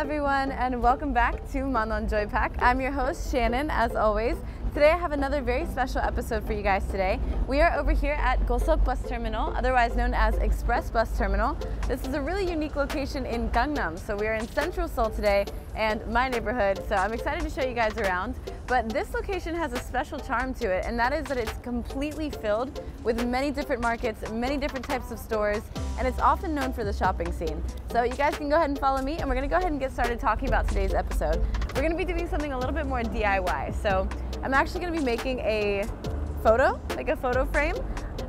everyone, and welcome back to Manwon Joy Pack. I'm your host Shannon, as always. Today I have another very special episode for you guys today. We are over here at KOCIS Bus Terminal, otherwise known as Express Bus Terminal. This is a really unique location in Gangnam, so we are in Central Seoul today and my neighborhood, so I'm excited to show you guys around. But this location has a special charm to it, and that is that it's completely filled with many different markets, many different types of stores, and it's often known for the shopping scene. So you guys can go ahead and follow me, and we're gonna go ahead and get started talking about today's episode. We're gonna be doing something a little bit more DIY. So I'm actually gonna be making a photo, like a photo frame,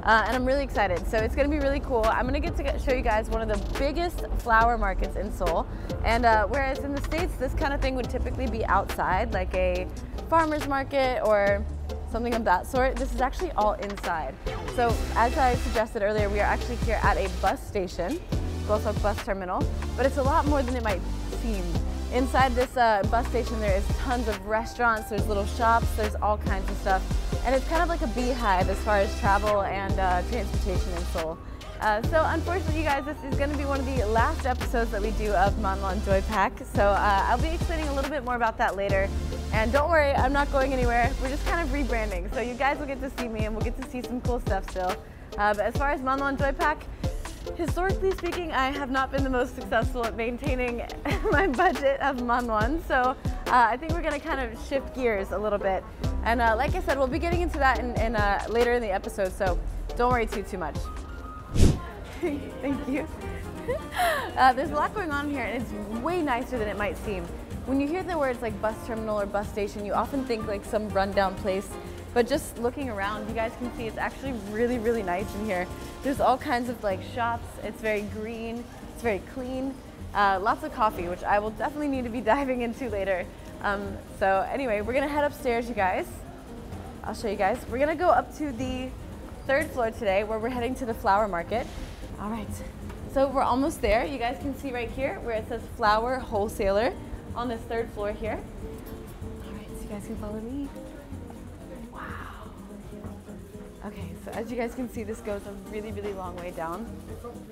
and I'm really excited. So it's gonna be really cool. I'm gonna get to show you guys one of the biggest flower markets in Seoul. And whereas in the States, this kind of thing would typically be outside, like a farmer's market or something of that sort, this is actually all inside. So as I suggested earlier, we are actually here at a bus station, KOCIS Bus Terminal, but it's a lot more than it might seem. Inside this bus station, there is tons of restaurants, there's little shops, there's all kinds of stuff. And it's kind of like a beehive as far as travel and transportation in Seoul. So unfortunately, you guys, this is going to be one of the last episodes that we do of Manwon Joy Pack. So I'll be explaining a little bit more about that later. And don't worry, I'm not going anywhere. We're just kind of rebranding. So you guys will get to see me and we'll get to see some cool stuff still. But as far as Manwon Joy Pack, historically speaking, I have not been the most successful at maintaining my budget of Manwon. So I think we're going to kind of shift gears a little bit. And like I said, we'll be getting into that in later in the episode. So don't worry too much. Thank you. There's a lot going on here, and it's way nicer than it might seem. When you hear the words like bus terminal or bus station, you often think like some rundown place, but just looking around, you guys can see it's actually really nice in here. There's all kinds of like shops. It's very green, it's very clean. Lots of coffee, which I will definitely need to be diving into later. So anyway, we're gonna head upstairs, you guys. I'll show you guys. We're gonna go up to the 3rd floor today, where we're heading to the flower market. All right, so we're almost there. You guys can see right here where it says flower wholesaler on this 3rd floor here. All right, so you guys can follow me. Wow. Okay, so as you guys can see, this goes a really long way down.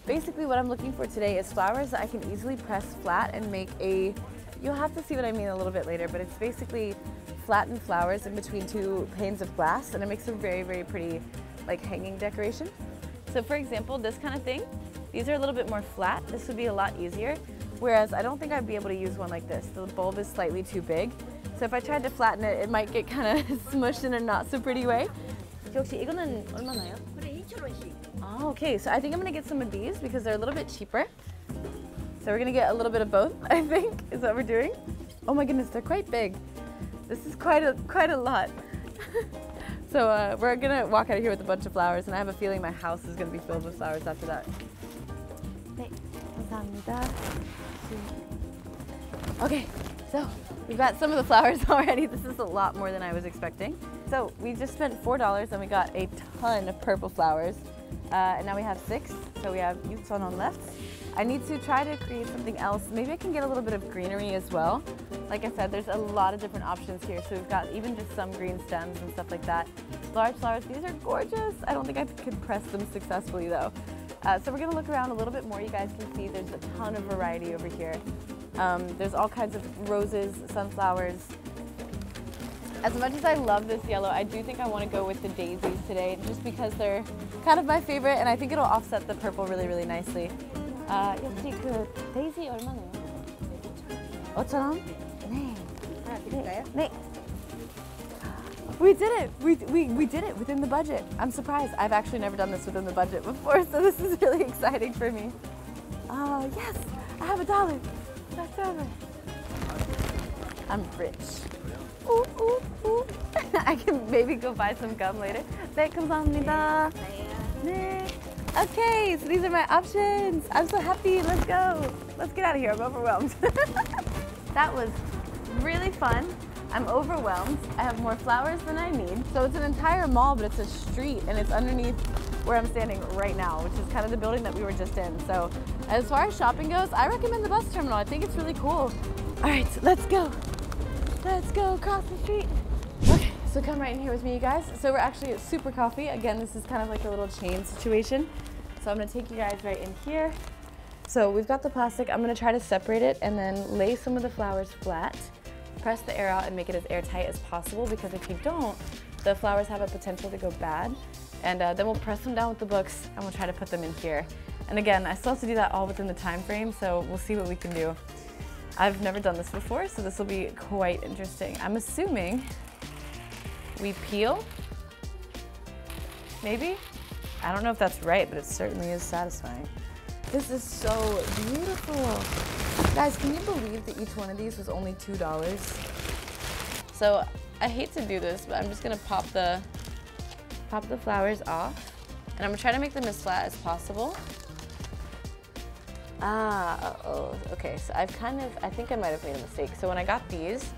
Basically what I'm looking for today is flowers that I can easily press flat and make a, you'll have to see what I mean a little bit later, but it's basically flattened flowers in between 2 panes of glass, and it makes a very pretty like hanging decoration. So for example, this kind of thing, these are a little bit more flat. This would be a lot easier, whereas I don't think I'd be able to use one like this. The bulb is slightly too big. So if I tried to flatten it, it might get kind of smushed in a not so pretty way. 혹시 이거는 얼마나요? 그래, 2,000원씩. Oh, okay, so I think I'm gonna get some of these because they're a little bit cheaper. So we're gonna get a little bit of both, I think, is what we're doing. Oh my goodness, they're quite big. This is quite a lot. So we're gonna walk out of here with a bunch of flowers, and I have a feeling my house is gonna be filled with flowers after that. 네, 감사합니다. Okay, so we've got some of the flowers already. This is a lot more than I was expecting. So we just spent $4 and we got a ton of purple flowers. And now we have 6, so we have 6,000원 left. I need to try to create something else. Maybe I can get a little bit of greenery as well. Like I said, there's a lot of different options here. So we've got even just some green stems and stuff like that. Large flowers, these are gorgeous. I don't think I could press them successfully though. So we're gonna look around a little bit more. You guys can see there's a ton of variety over here. There's all kinds of roses, sunflowers. As much as I love this yellow, I do think I want to go with the daisies today, just because they're kind of my favorite, and I think it'll offset the purple really nicely. 역시 그 데이지 얼마나요? 5,000원? 네. 하나 드릴까요? 네. We did it! We did it within the budget. I'm surprised. I've actually never done this within the budget before, so this is really exciting for me. Yes! I have $1. That's over. I'm rich. Ooh. I can maybe go buy some gum later. 네, 감사합니다. 네. Okay, so these are my options. I'm so happy. Let's go. Let's get out of here. I'm overwhelmed. That was really fun. I'm overwhelmed. I have more flowers than I need. So it's an entire mall, but it's a street, and it's underneath where I'm standing right now, which is kind of the building that we were just in. So as far as shopping goes, I recommend the bus terminal. I think it's really cool. All right, let's go. Let's go across the street. Okay, so come right in here with me, you guys. So we're actually at Super Coffee. Again, this is kind of like a little chain situation. So I'm gonna take you guys right in here. So we've got the plastic. I'm gonna try to separate it and then lay some of the flowers flat, press the air out and make it as airtight as possible, because if you don't, the flowers have a potential to go bad. And then we'll press them down with the books and we'll try to put them in here. And again, I still have to do that all within the time frame, so we'll see what we can do. I've never done this before, so this will be quite interesting. I'm assuming we peel, maybe? I don't know if that's right, but it certainly is satisfying. This is so beautiful. Guys, can you believe that each one of these was only $2? So I hate to do this, but I'm just gonna pop the flowers off, and I'm gonna try to make them as flat as possible. Okay, so I think I might have made a mistake. So when I got these,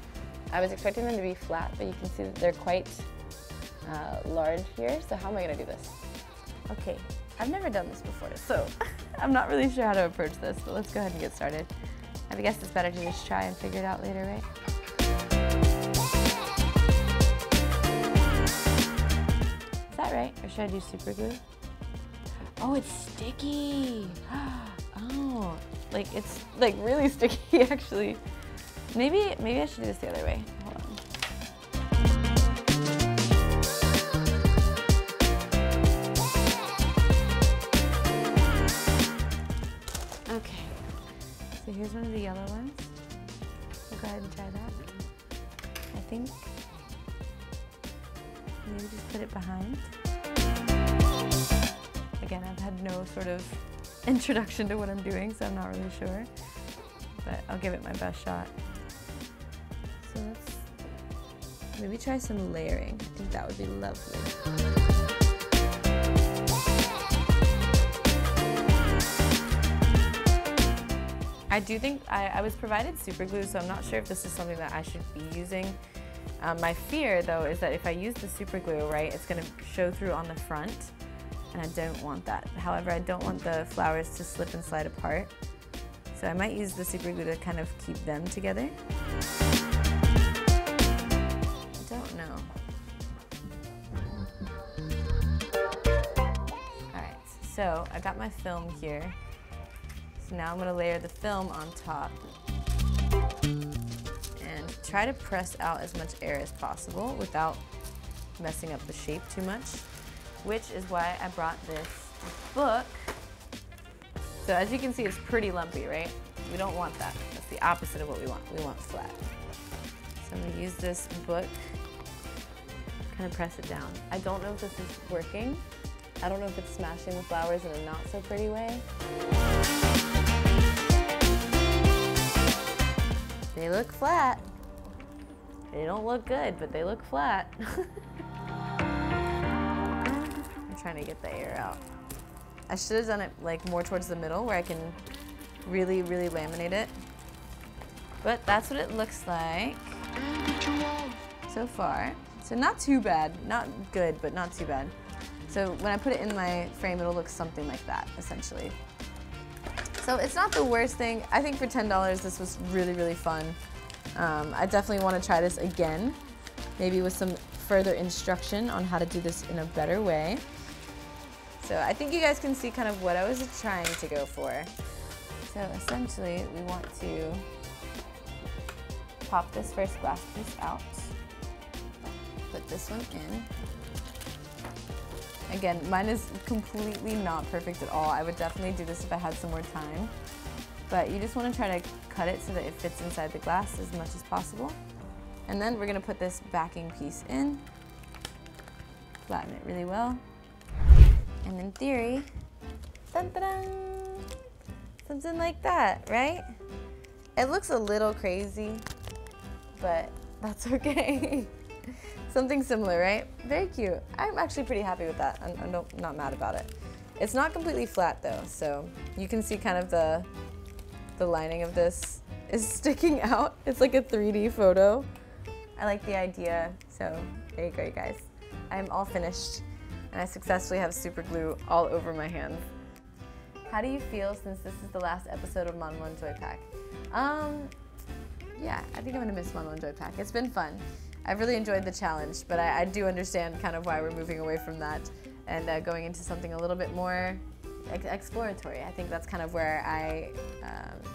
I was expecting them to be flat, but you can see that they're quite large here. So how am I gonna do this? Okay, I've never done this before, so I'm not really sure how to approach this, but let's go ahead and get started. I guess it's better to just try and figure it out later, right? Is that right? Or should I do super glue? Oh, it's sticky. Oh, like it's like really sticky actually. Maybe I should do this the other way. Hold on. Okay, so here's one of the yellow ones. We'll go ahead and try that. I think maybe just put it behind. Again, I've had no sort of introduction to what I'm doing, so I'm not really sure, but I'll give it my best shot. So let's maybe try some layering. I think that would be lovely. I do think I was provided super glue, so I'm not sure if this is something that I should be using. My fear, though, is that if I use the super glue, right, it's going to show through on the front, and I don't want that. However, I don't want the flowers to slip and slide apart, so I might use the super glue to kind of keep them together. I don't know. All right, so I got my film here. So now I'm gonna layer the film on top and try to press out as much air as possible without messing up the shape too much, which is why I brought this book. So as you can see, it's pretty lumpy, right? We don't want that. That's the opposite of what we want. We want flat. So I'm gonna use this book, kind of press it down. I don't know if this is working. I don't know if it's smashing the flowers in a not so pretty way. They look flat. They don't look good, but they look flat. I'm trying to get the air out. I should have done it like more towards the middle where I can really, really laminate it. But that's what it looks like so far. So not too bad, not good, but not too bad. So when I put it in my frame, it'll look something like that, essentially. So it's not the worst thing. I think for $10, this was really, really fun. I definitely want to try this again, maybe with some further instruction on how to do this in a better way. So I think you guys can see kind of what I was trying to go for. So essentially, we want to pop this first glass piece out, put this one in. Again, mine is completely not perfect at all. I would definitely do this if I had some more time. But you just want to try to cut it so that it fits inside the glass as much as possible. And then we're going to put this backing piece in, flatten it really well. And in theory, dun-dun-dun, something like that, right? It looks a little crazy, but that's okay. Something similar, right? Very cute. I'm actually pretty happy with that. I'm not mad about it. It's not completely flat though, so you can see kind of the lining of this is sticking out. It's like a 3D photo. I like the idea, so there you go, you guys. I'm all finished, and I successfully have super glue all over my hands. How do you feel since this is the last episode of Manwon Joy Pack? Yeah, I think I'm gonna miss Manwon Joy Pack. It's been fun. I've really enjoyed the challenge, but I do understand kind of why we're moving away from that and going into something a little bit more exploratory. I think that's kind of where I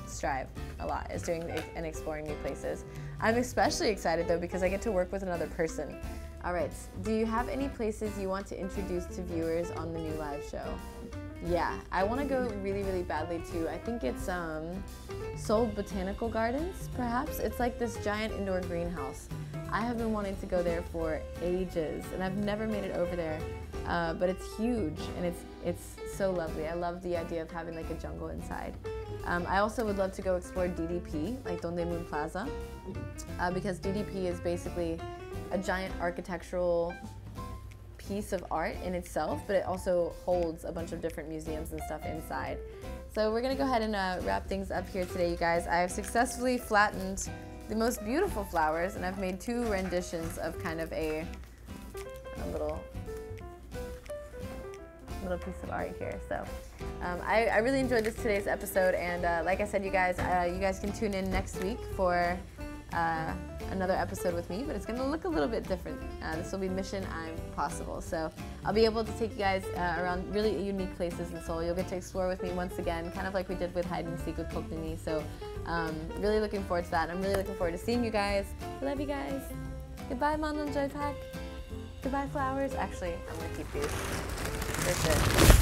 strive a lot, is doing and exploring new places. I'm especially excited though because I get to work with another person. All right, do you have any places you want to introduce to viewers on the new live show? Yeah, I want to go really, really badly too. I think it's Seoul Botanical Gardens, perhaps. It's like this giant indoor greenhouse. I have been wanting to go there for ages, and I've never made it over there. But it's huge, and it's so lovely. I love the idea of having like a jungle inside. I also would love to go explore DDP, like Dongdaemun Plaza, because DDP is basically a giant architectural piece of art in itself, but it also holds a bunch of different museums and stuff inside. So we're gonna go ahead and wrap things up here today, you guys. I have successfully flattened the most beautiful flowers, and I've made 2 renditions of kind of a little piece of art here. So I really enjoyed today's episode, and like I said, you guys can tune in next week for another episode with me, but it's going to look a little bit different. This will be Mission I'm Possible. So I'll be able to take you guys around really unique places in Seoul. You'll get to explore with me once again, kind of like we did with Hide and Seek with Kokduni. So really looking forward to that. I'm really looking forward to seeing you guys. I love you guys. Goodbye, Manon Joy Pack. Goodbye, flowers. Actually, I'm going to keep these. They're good.